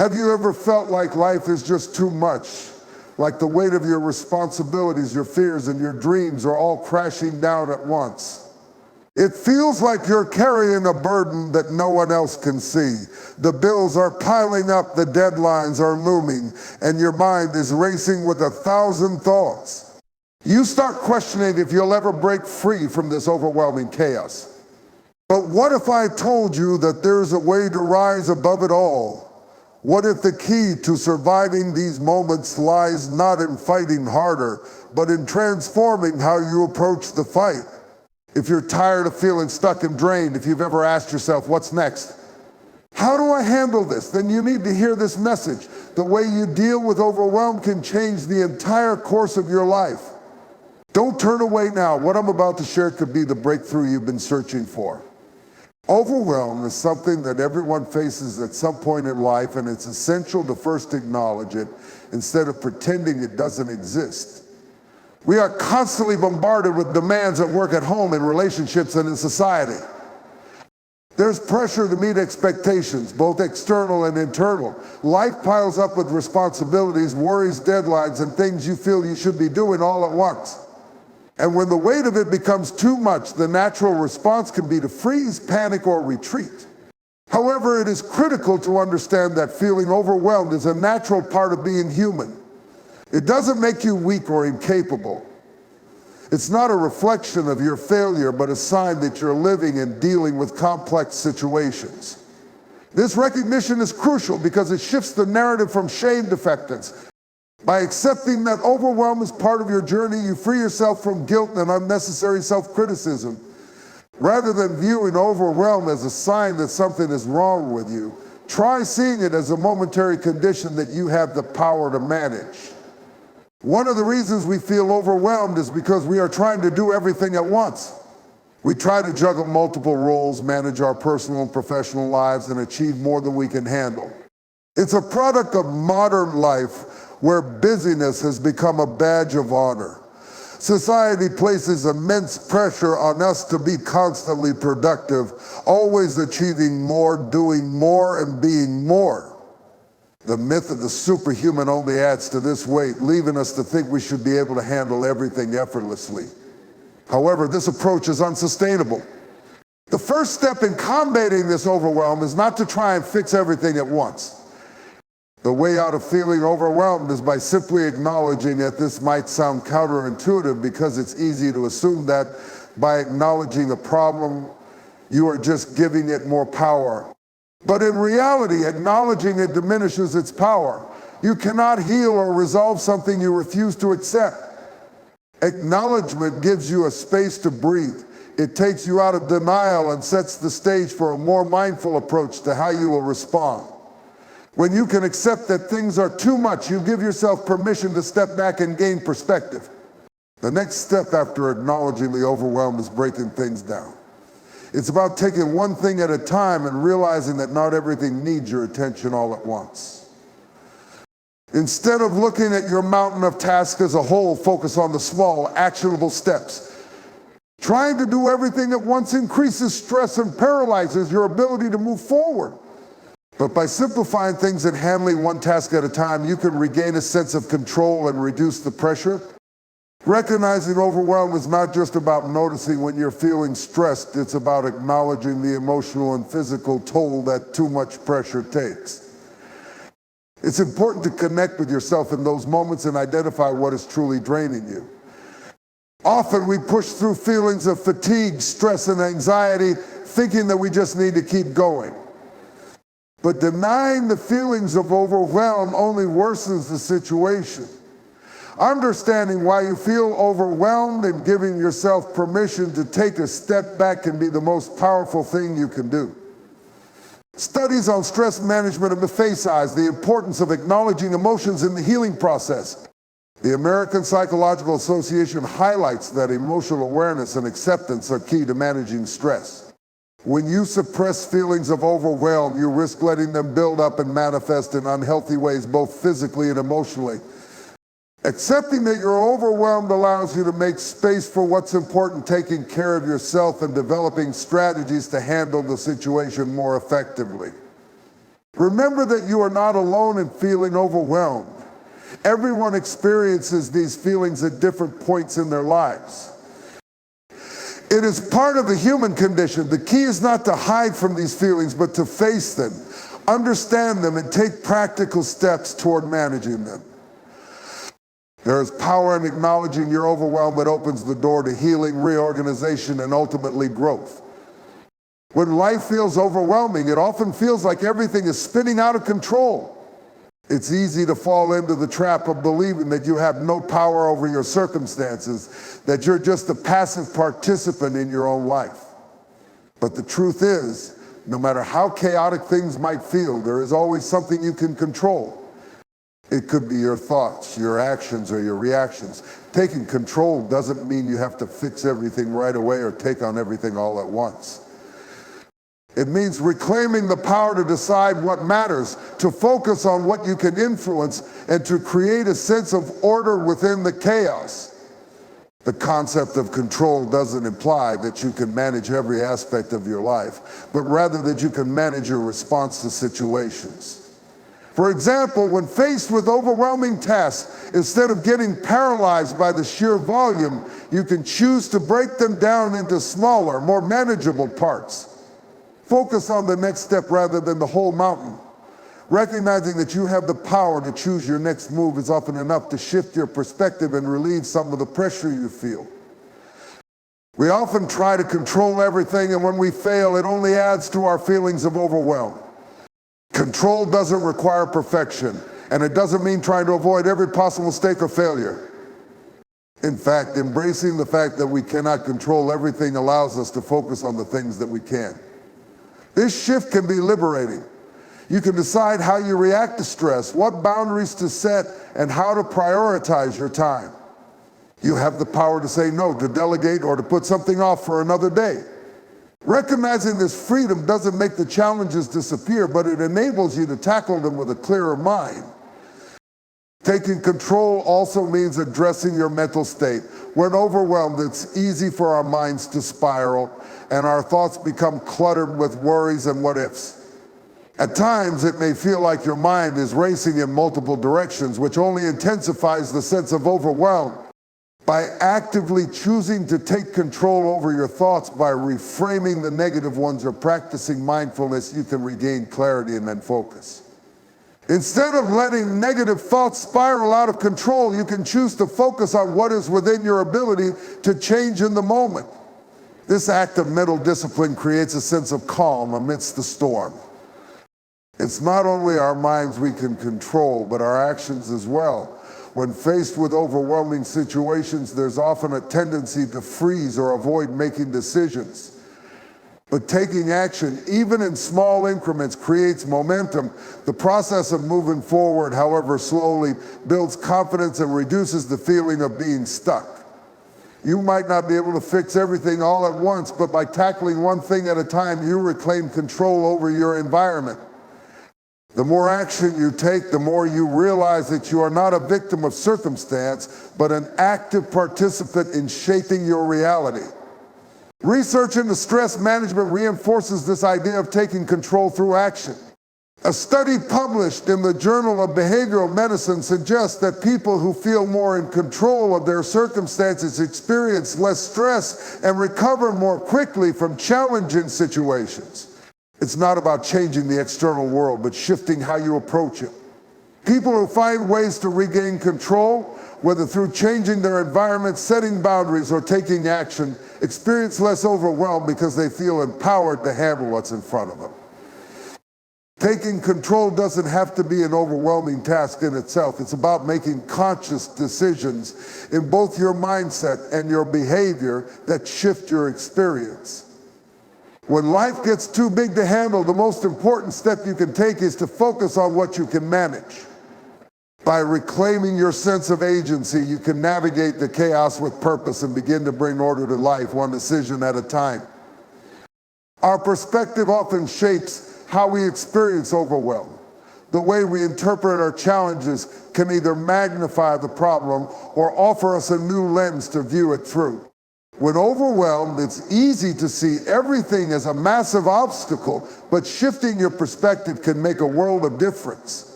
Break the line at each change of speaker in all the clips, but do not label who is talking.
Have you ever felt like life is just too much? Like the weight of your responsibilities, your fears, and your dreams are all crashing down at once? It feels like you're carrying a burden that no one else can see. The bills are piling up, the deadlines are looming, and your mind is racing with 1,000 thoughts. You start questioning if you'll ever break free from this overwhelming chaos. But what if I told you that there's a way to rise above it all? What if the key to surviving these moments lies not in fighting harder, but in transforming how you approach the fight? If you're tired of feeling stuck and drained, if you've ever asked yourself, what's next? How do I handle this? Then you need to hear this message. The way you deal with overwhelm can change the entire course of your life. Don't turn away now. What I'm about to share could be the breakthrough you've been searching for. Overwhelm is something that everyone faces at some point in life, and it's essential to first acknowledge it instead of pretending it doesn't exist. We are constantly bombarded with demands at work, at home, in relationships, and in society. There's pressure to meet expectations, both external and internal. Life piles up with responsibilities, worries, deadlines, and things you feel you should be doing all at once. And when the weight of it becomes too much, the natural response can be to freeze, panic, or retreat. However, it is critical to understand that feeling overwhelmed is a natural part of being human. It doesn't make you weak or incapable. It's not a reflection of your failure, but a sign that you're living and dealing with complex situations. This recognition is crucial because it shifts the narrative from shame to acceptance. By accepting that overwhelm is part of your journey, you free yourself from guilt and unnecessary self-criticism. Rather than viewing overwhelm as a sign that something is wrong with you, try seeing it as a momentary condition that you have the power to manage. One of the reasons we feel overwhelmed is because we are trying to do everything at once. We try to juggle multiple roles, manage our personal and professional lives, and achieve more than we can handle. It's a product of modern life where busyness has become a badge of honor. Society places immense pressure on us to be constantly productive, always achieving more, doing more, and being more. The myth of the superhuman only adds to this weight, leaving us to think we should be able to handle everything effortlessly. However, this approach is unsustainable. The first step in combating this overwhelm is not to try and fix everything at once. The way out of feeling overwhelmed is by simply acknowledging that this might sound counterintuitive because it's easy to assume that by acknowledging the problem, you are just giving it more power. But in reality, acknowledging it diminishes its power. You cannot heal or resolve something you refuse to accept. Acknowledgement gives you a space to breathe. It takes you out of denial and sets the stage for a more mindful approach to how you will respond. When you can accept that things are too much, you give yourself permission to step back and gain perspective. The next step after acknowledging the overwhelm is breaking things down. It's about taking one thing at a time and realizing that not everything needs your attention all at once. Instead of looking at your mountain of tasks as a whole, focus on the small, actionable steps. Trying to do everything at once increases stress and paralyzes your ability to move forward. But by simplifying things and handling one task at a time, you can regain a sense of control and reduce the pressure. Recognizing overwhelm is not just about noticing when you're feeling stressed, it's about acknowledging the emotional and physical toll that too much pressure takes. It's important to connect with yourself in those moments and identify what is truly draining you. Often we push through feelings of fatigue, stress, and anxiety, thinking that we just need to keep going. But denying the feelings of overwhelm only worsens the situation. Understanding why you feel overwhelmed and giving yourself permission to take a step back can be the most powerful thing you can do. Studies on stress management have emphasized the importance of acknowledging emotions in the healing process. The American Psychological Association highlights that emotional awareness and acceptance are key to managing stress. When you suppress feelings of overwhelm, you risk letting them build up and manifest in unhealthy ways, both physically and emotionally. Accepting that you're overwhelmed allows you to make space for what's important, taking care of yourself and developing strategies to handle the situation more effectively. Remember that you are not alone in feeling overwhelmed. Everyone experiences these feelings at different points in their lives. It is part of the human condition. The key is not to hide from these feelings, but to face them, understand them, and take practical steps toward managing them. There is power in acknowledging your overwhelm that opens the door to healing, reorganization, and ultimately growth. When life feels overwhelming, it often feels like everything is spinning out of control. It's easy to fall into the trap of believing that you have no power over your circumstances, that you're just a passive participant in your own life. But the truth is, no matter how chaotic things might feel, there is always something you can control. It could be your thoughts, your actions, or your reactions. Taking control doesn't mean you have to fix everything right away or take on everything all at once. It means reclaiming the power to decide what matters, to focus on what you can influence, and to create a sense of order within the chaos. The concept of control doesn't imply that you can manage every aspect of your life, but rather that you can manage your response to situations. For example, when faced with overwhelming tasks, instead of getting paralyzed by the sheer volume, you can choose to break them down into smaller, more manageable parts. Focus on the next step rather than the whole mountain. Recognizing that you have the power to choose your next move is often enough to shift your perspective and relieve some of the pressure you feel. We often try to control everything, and when we fail, it only adds to our feelings of overwhelm. Control doesn't require perfection, and it doesn't mean trying to avoid every possible mistake or failure. In fact, embracing the fact that we cannot control everything allows us to focus on the things that we can. This shift can be liberating. You can decide how you react to stress, what boundaries to set, and how to prioritize your time. You have the power to say no, to delegate, or to put something off for another day. Recognizing this freedom doesn't make the challenges disappear, but it enables you to tackle them with a clearer mind. Taking control also means addressing your mental state. When overwhelmed, it's easy for our minds to spiral, and our thoughts become cluttered with worries and what-ifs. At times, it may feel like your mind is racing in multiple directions, which only intensifies the sense of overwhelm. By actively choosing to take control over your thoughts by reframing the negative ones or practicing mindfulness, you can regain clarity and then focus. Instead of letting negative thoughts spiral out of control, you can choose to focus on what is within your ability to change in the moment. This act of mental discipline creates a sense of calm amidst the storm. It's not only our minds we can control, but our actions as well. When faced with overwhelming situations, there's often a tendency to freeze or avoid making decisions. But taking action, even in small increments, creates momentum. The process of moving forward, however slowly, builds confidence and reduces the feeling of being stuck. You might not be able to fix everything all at once, but by tackling one thing at a time, you reclaim control over your environment. The more action you take, the more you realize that you are not a victim of circumstance, but an active participant in shaping your reality. Research into stress management reinforces this idea of taking control through action. A study published in the Journal of Behavioral Medicine suggests that people who feel more in control of their circumstances experience less stress and recover more quickly from challenging situations. It's not about changing the external world, but shifting how you approach it. People who find ways to regain control, whether through changing their environment, setting boundaries, or taking action, experience less overwhelm because they feel empowered to handle what's in front of them. Taking control doesn't have to be an overwhelming task in itself. It's about making conscious decisions in both your mindset and your behavior that shift your experience. When life gets too big to handle, the most important step you can take is to focus on what you can manage. By reclaiming your sense of agency, you can navigate the chaos with purpose and begin to bring order to life, one decision at a time. Our perspective often shapes how we experience overwhelm. The way we interpret our challenges can either magnify the problem or offer us a new lens to view it through. When overwhelmed, it's easy to see everything as a massive obstacle, but shifting your perspective can make a world of difference.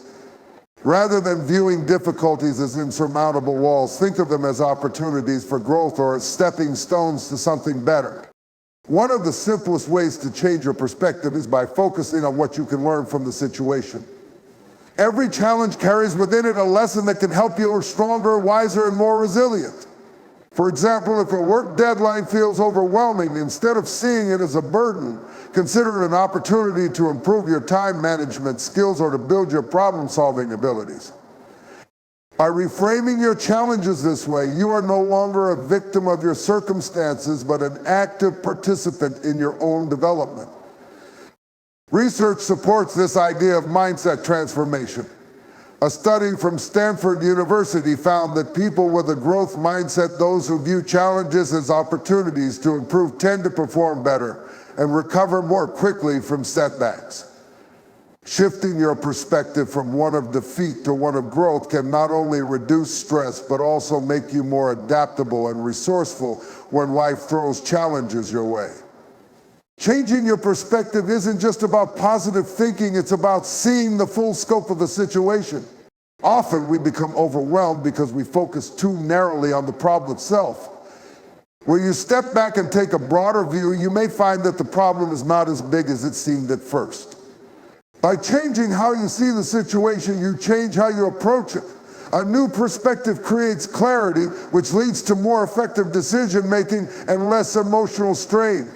Rather than viewing difficulties as insurmountable walls, think of them as opportunities for growth or as stepping stones to something better. One of the simplest ways to change your perspective is by focusing on what you can learn from the situation. Every challenge carries within it a lesson that can help you be stronger, wiser, and more resilient. For example, if a work deadline feels overwhelming, instead of seeing it as a burden, consider it an opportunity to improve your time management skills or to build your problem-solving abilities. By reframing your challenges this way, you are no longer a victim of your circumstances, but an active participant in your own development. Research supports this idea of mindset transformation. A study from Stanford University found that people with a growth mindset, those who view challenges as opportunities to improve, tend to perform better and recover more quickly from setbacks. Shifting your perspective from one of defeat to one of growth can not only reduce stress, but also make you more adaptable and resourceful when life throws challenges your way. Changing your perspective isn't just about positive thinking, it's about seeing the full scope of the situation. Often we become overwhelmed because we focus too narrowly on the problem itself. When you step back and take a broader view, you may find that the problem is not as big as it seemed at first. By changing how you see the situation, you change how you approach it. A new perspective creates clarity, which leads to more effective decision-making and less emotional strain.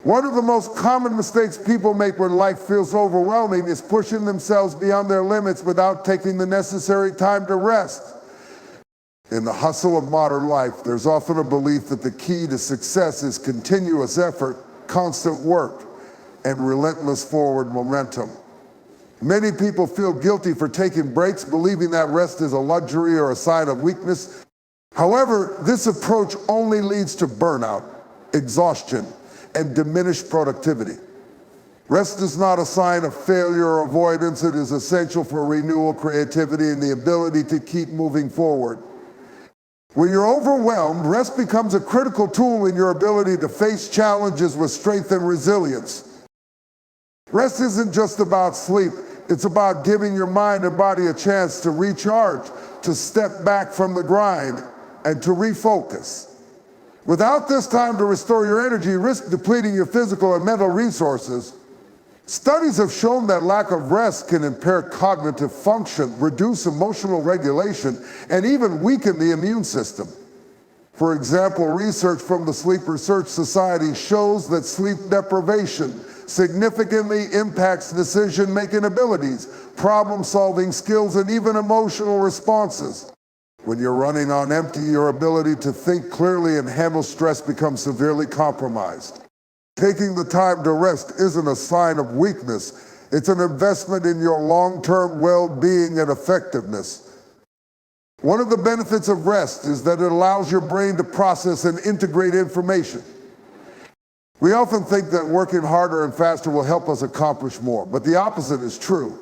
One of the most common mistakes people make when life feels overwhelming is pushing themselves beyond their limits without taking the necessary time to rest. In the hustle of modern life, there's often a belief that the key to success is continuous effort, constant work, and relentless forward momentum. Many people feel guilty for taking breaks, believing that rest is a luxury or a sign of weakness. However, this approach only leads to burnout, exhaustion, and diminished productivity. Rest is not a sign of failure or avoidance. It is essential for renewal, creativity, and the ability to keep moving forward. When you're overwhelmed, rest becomes a critical tool in your ability to face challenges with strength and resilience. Rest isn't just about sleep. It's about giving your mind and body a chance to recharge, to step back from the grind, and to refocus. Without this time to restore your energy, you risk depleting your physical and mental resources. Studies have shown that lack of rest can impair cognitive function, reduce emotional regulation, and even weaken the immune system. For example, research from the Sleep Research Society shows that sleep deprivation significantly impacts decision-making abilities, problem-solving skills, and even emotional responses. When you're running on empty, your ability to think clearly and handle stress becomes severely compromised. Taking the time to rest isn't a sign of weakness. It's an investment in your long-term well-being and effectiveness. One of the benefits of rest is that it allows your brain to process and integrate information. We often think that working harder and faster will help us accomplish more, but the opposite is true.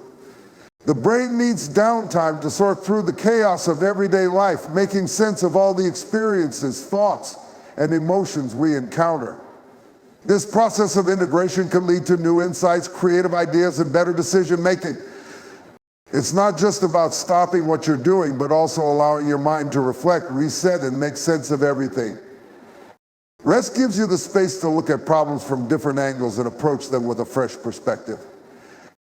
The brain needs downtime to sort through the chaos of everyday life, making sense of all the experiences, thoughts, and emotions we encounter. This process of integration can lead to new insights, creative ideas, and better decision-making. It's not just about stopping what you're doing, but also allowing your mind to reflect, reset, and make sense of everything. Rest gives you the space to look at problems from different angles and approach them with a fresh perspective.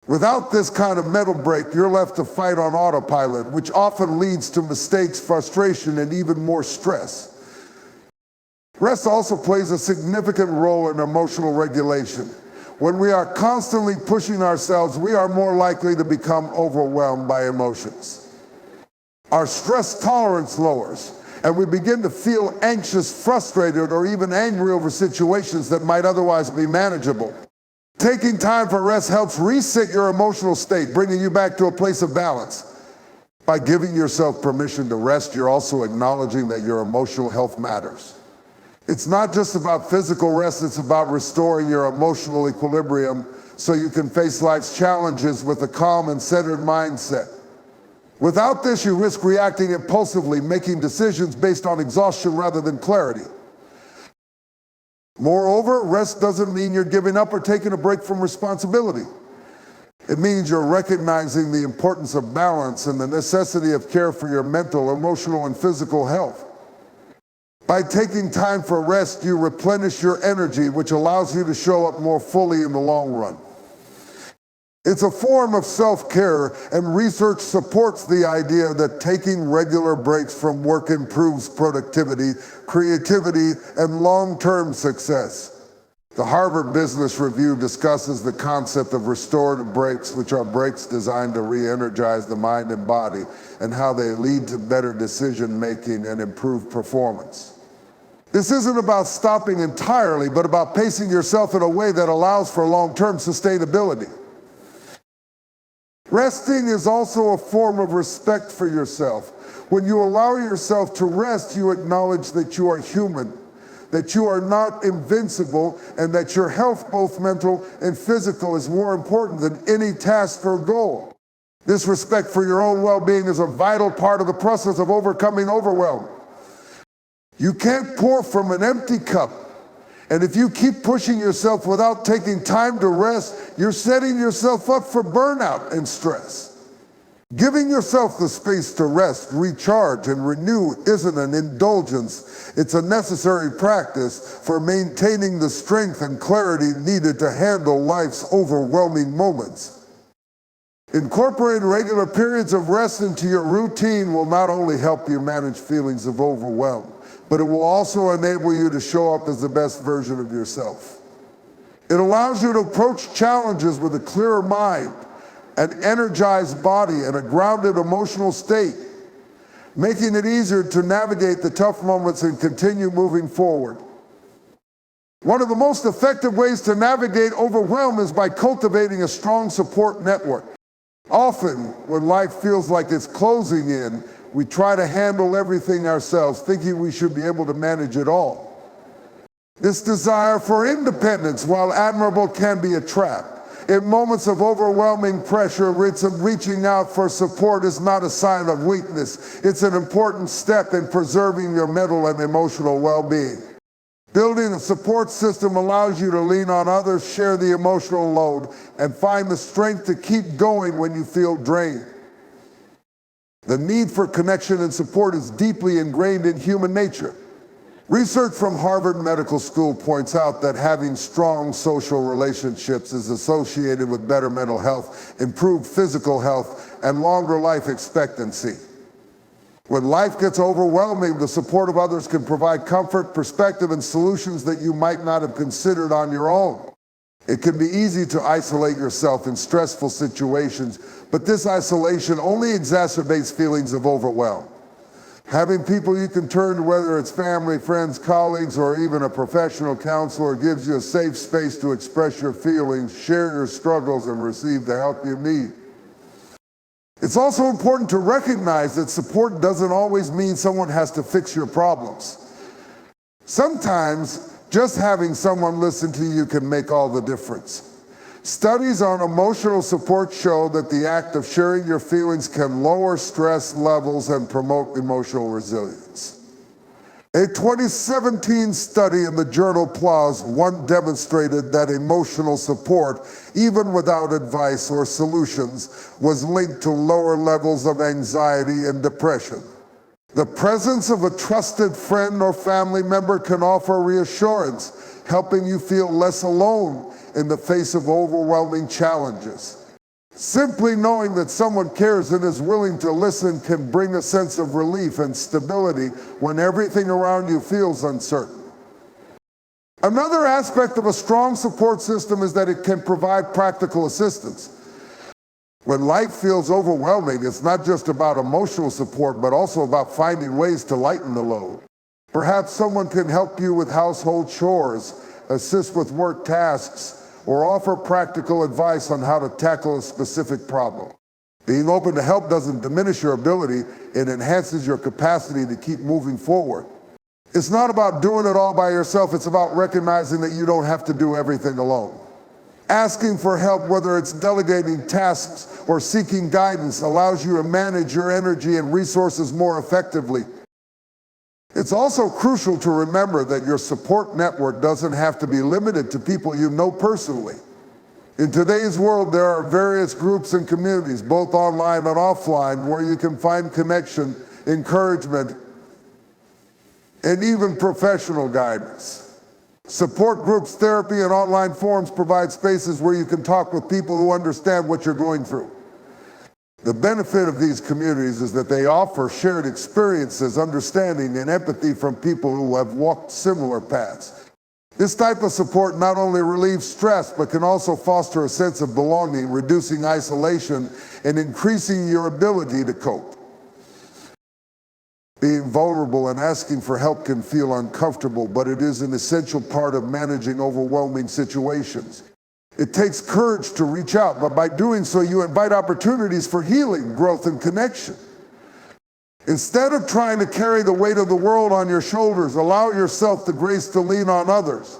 Without this kind of mental break, you're left to fight on autopilot, which often leads to mistakes, frustration, and even more stress. Rest also plays a significant role in emotional regulation. When we are constantly pushing ourselves, we are more likely to become overwhelmed by emotions. Our stress tolerance lowers, and we begin to feel anxious, frustrated, or even angry over situations that might otherwise be manageable. Taking time for rest helps reset your emotional state, bringing you back to a place of balance. By giving yourself permission to rest, you're also acknowledging that your emotional health matters. It's not just about physical rest, it's about restoring your emotional equilibrium so you can face life's challenges with a calm and centered mindset. Without this, you risk reacting impulsively, making decisions based on exhaustion rather than clarity. Moreover, rest doesn't mean you're giving up or taking a break from responsibility. It means you're recognizing the importance of balance and the necessity of care for your mental, emotional, and physical health. By taking time for rest, you replenish your energy, which allows you to show up more fully in the long run. It's a form of self-care, and research supports the idea that taking regular breaks from work improves productivity, creativity, and long-term success. The Harvard Business Review discusses the concept of restorative breaks, which are breaks designed to re-energize the mind and body, and how they lead to better decision-making and improved performance. This isn't about stopping entirely, but about pacing yourself in a way that allows for long-term sustainability. Resting is also a form of respect for yourself. When you allow yourself to rest, you acknowledge that you are human, that you are not invincible, and that your health, both mental and physical, is more important than any task or goal. This respect for your own well-being is a vital part of the process of overcoming overwhelm. You can't pour from an empty cup. And if you keep pushing yourself without taking time to rest, you're setting yourself up for burnout and stress. Giving yourself the space to rest, recharge, and renew isn't an indulgence. It's a necessary practice for maintaining the strength and clarity needed to handle life's overwhelming moments. Incorporating regular periods of rest into your routine will not only help you manage feelings of overwhelm, but it will also enable you to show up as the best version of yourself. It allows you to approach challenges with a clearer mind, an energized body, and a grounded emotional state, making it easier to navigate the tough moments and continue moving forward. One of the most effective ways to navigate overwhelm is by cultivating a strong support network. Often, when life feels like it's closing in, we try to handle everything ourselves, thinking we should be able to manage it all. This desire for independence, while admirable, can be a trap. In moments of overwhelming pressure, reaching out for support is not a sign of weakness. It's an important step in preserving your mental and emotional well-being. Building a support system allows you to lean on others, share the emotional load, and find the strength to keep going when you feel drained. The need for connection and support is deeply ingrained in human nature. Research from Harvard Medical School points out that having strong social relationships is associated with better mental health, improved physical health, and longer life expectancy. When life gets overwhelming, the support of others can provide comfort, perspective, and solutions that you might not have considered on your own. It can be easy to isolate yourself in stressful situations, but this isolation only exacerbates feelings of overwhelm. Having people you can turn to, whether it's family, friends, colleagues, or even a professional counselor, gives you a safe space to express your feelings, share your struggles, and receive the help you need. It's also important to recognize that support doesn't always mean someone has to fix your problems. Sometimes, just having someone listen to you can make all the difference. Studies on emotional support show that the act of sharing your feelings can lower stress levels and promote emotional resilience. A 2017 study in the journal PLOS demonstrated that emotional support, even without advice or solutions, was linked to lower levels of anxiety and depression. The presence of a trusted friend or family member can offer reassurance, helping you feel less alone in the face of overwhelming challenges. Simply knowing that someone cares and is willing to listen can bring a sense of relief and stability when everything around you feels uncertain. Another aspect of a strong support system is that it can provide practical assistance. When life feels overwhelming, it's not just about emotional support, but also about finding ways to lighten the load. Perhaps someone can help you with household chores, assist with work tasks, or offer practical advice on how to tackle a specific problem. Being open to help doesn't diminish your ability, it enhances your capacity to keep moving forward. It's not about doing it all by yourself, it's about recognizing that you don't have to do everything alone. Asking for help, whether it's delegating tasks or seeking guidance, allows you to manage your energy and resources more effectively. It's It's also crucial to remember that your support network doesn't have to be limited to people you know personally. In today's world, there are various groups and communities, both online and offline, where you can find connection, encouragement, and even professional guidance. Support groups, therapy, and online forums provide spaces where you can talk with people who understand what you're going through. The benefit of these communities is that they offer shared experiences, understanding, and empathy from people who have walked similar paths. This type of support not only relieves stress, but can also foster a sense of belonging, reducing isolation, and increasing your ability to cope. Being vulnerable and asking for help can feel uncomfortable, but it is an essential part of managing overwhelming situations. It takes courage to reach out, but by doing so, you invite opportunities for healing, growth, and connection. Instead of trying to carry the weight of the world on your shoulders, allow yourself the grace to lean on others.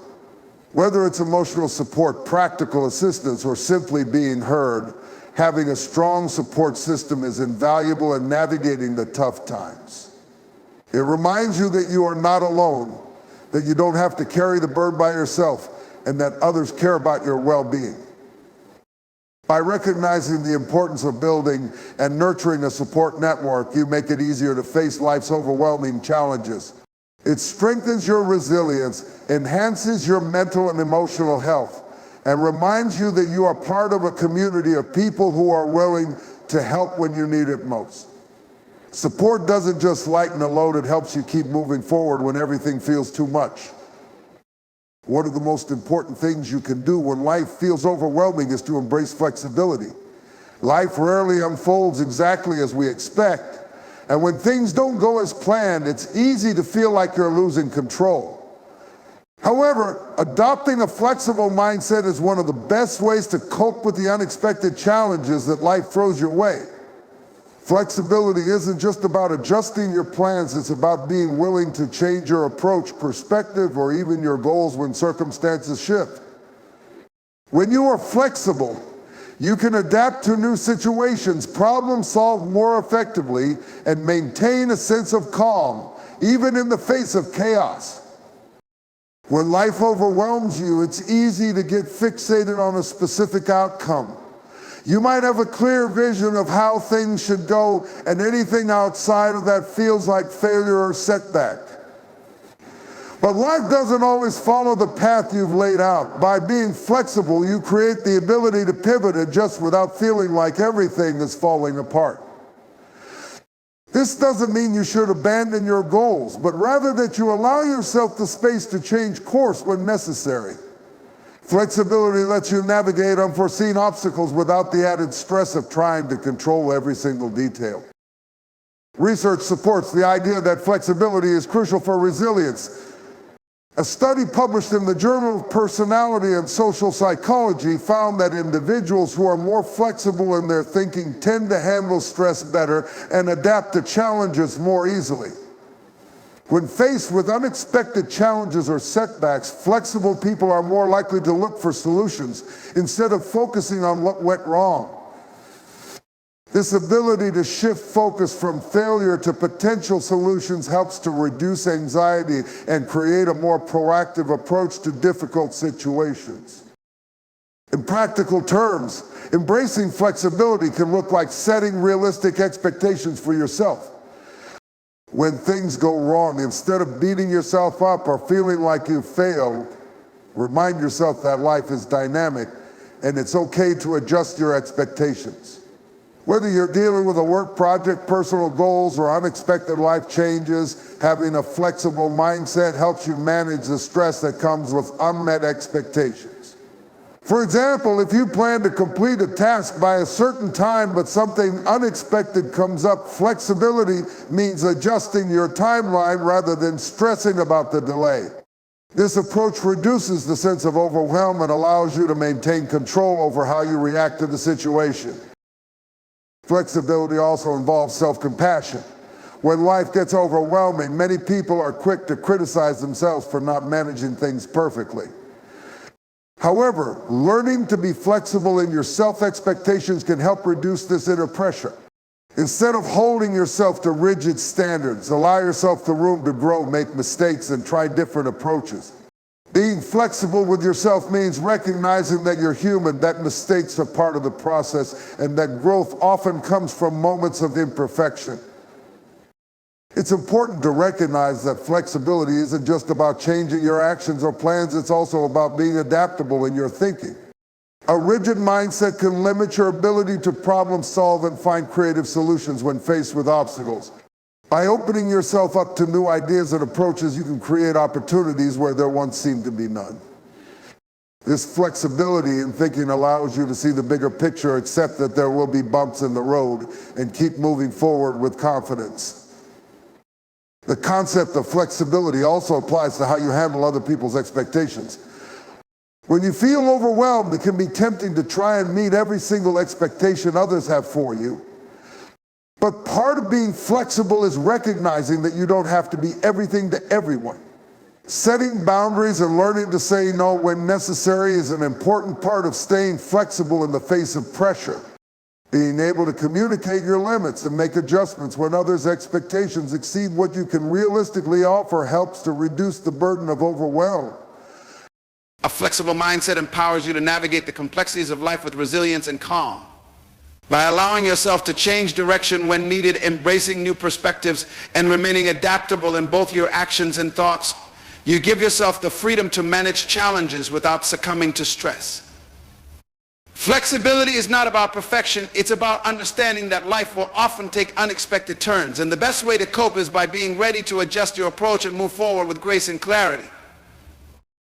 Whether it's emotional support, practical assistance, or simply being heard, having a strong support system is invaluable in navigating the tough times. It reminds you that you are not alone, that you don't have to carry the burden by yourself, and that others care about your well-being. By recognizing the importance of building and nurturing a support network, you make it easier to face life's overwhelming challenges. It strengthens your resilience, enhances your mental and emotional health, and reminds you that you are part of a community of people who are willing to help when you need it most. Support doesn't just lighten the load, it helps you keep moving forward when everything feels too much. One of the most important things you can do when life feels overwhelming is to embrace flexibility. Life rarely unfolds exactly as we expect, and when things don't go as planned, it's easy to feel like you're losing control. However, adopting a flexible mindset is one of the best ways to cope with the unexpected challenges that life throws your way. Flexibility isn't just about adjusting your plans, it's about being willing to change your approach, perspective, or even your goals when circumstances shift. When you are flexible, you can adapt to new situations, problem solve more effectively, and maintain a sense of calm, even in the face of chaos. When life overwhelms you, it's easy to get fixated on a specific outcome. You might have a clear vision of how things should go, and anything outside of that feels like failure or setback. But life doesn't always follow the path you've laid out. By being flexible, you create the ability to pivot and adjust without feeling like everything is falling apart. This doesn't mean you should abandon your goals, but rather that you allow yourself the space to change course when necessary. Flexibility lets you navigate unforeseen obstacles without the added stress of trying to control every single detail. Research supports the idea that flexibility is crucial for resilience. A study published in the Journal of Personality and Social Psychology found that individuals who are more flexible in their thinking tend to handle stress better and adapt to challenges more easily. When faced with unexpected challenges or setbacks, flexible people are more likely to look for solutions instead of focusing on what went wrong. This ability to shift focus from failure to potential solutions helps to reduce anxiety and create a more proactive approach to difficult situations. In practical terms, embracing flexibility can look like setting realistic expectations for yourself. When things go wrong, instead of beating yourself up or feeling like you failed, remind yourself that life is dynamic and it's okay to adjust your expectations. Whether you're dealing with a work project, personal goals, or unexpected life changes, having a flexible mindset helps you manage the stress that comes with unmet expectations. For example, if you plan to complete a task by a certain time but something unexpected comes up, flexibility means adjusting your timeline rather than stressing about the delay. This approach reduces the sense of overwhelm and allows you to maintain control over how you react to the situation. Flexibility also involves self-compassion. When life gets overwhelming, many people are quick to criticize themselves for not managing things perfectly. However, learning to be flexible in your self-expectations can help reduce this inner pressure. Instead of holding yourself to rigid standards, allow yourself the room to grow, make mistakes, and try different approaches. Being flexible with yourself means recognizing that you're human, that mistakes are part of the process, and that growth often comes from moments of imperfection. It's important to recognize that flexibility isn't just about changing your actions or plans, it's also about being adaptable in your thinking. A rigid mindset can limit your ability to problem solve and find creative solutions when faced with obstacles. By opening yourself up to new ideas and approaches, you can create opportunities where there once seemed to be none. This flexibility in thinking allows you to see the bigger picture, accept that there will be bumps in the road, and keep moving forward with confidence. The concept of flexibility also applies to how you handle other people's expectations. When you feel overwhelmed, it can be tempting to try and meet every single expectation others have for you. But part of being flexible is recognizing that you don't have to be everything to everyone. Setting boundaries and learning to say no when necessary is an important part of staying flexible in the face of pressure. Being able to communicate your limits and make adjustments when others' expectations exceed what you can realistically offer helps to reduce the burden of overwhelm.
A flexible mindset empowers you to navigate the complexities of life with resilience and calm. By allowing yourself to change direction when needed, embracing new perspectives, and remaining adaptable in both your actions and thoughts, you give yourself the freedom to manage challenges without succumbing to stress. Flexibility is not about perfection, it's about understanding that life will often take unexpected turns, and the best way to cope is by being ready to adjust your approach and move forward with grace and clarity.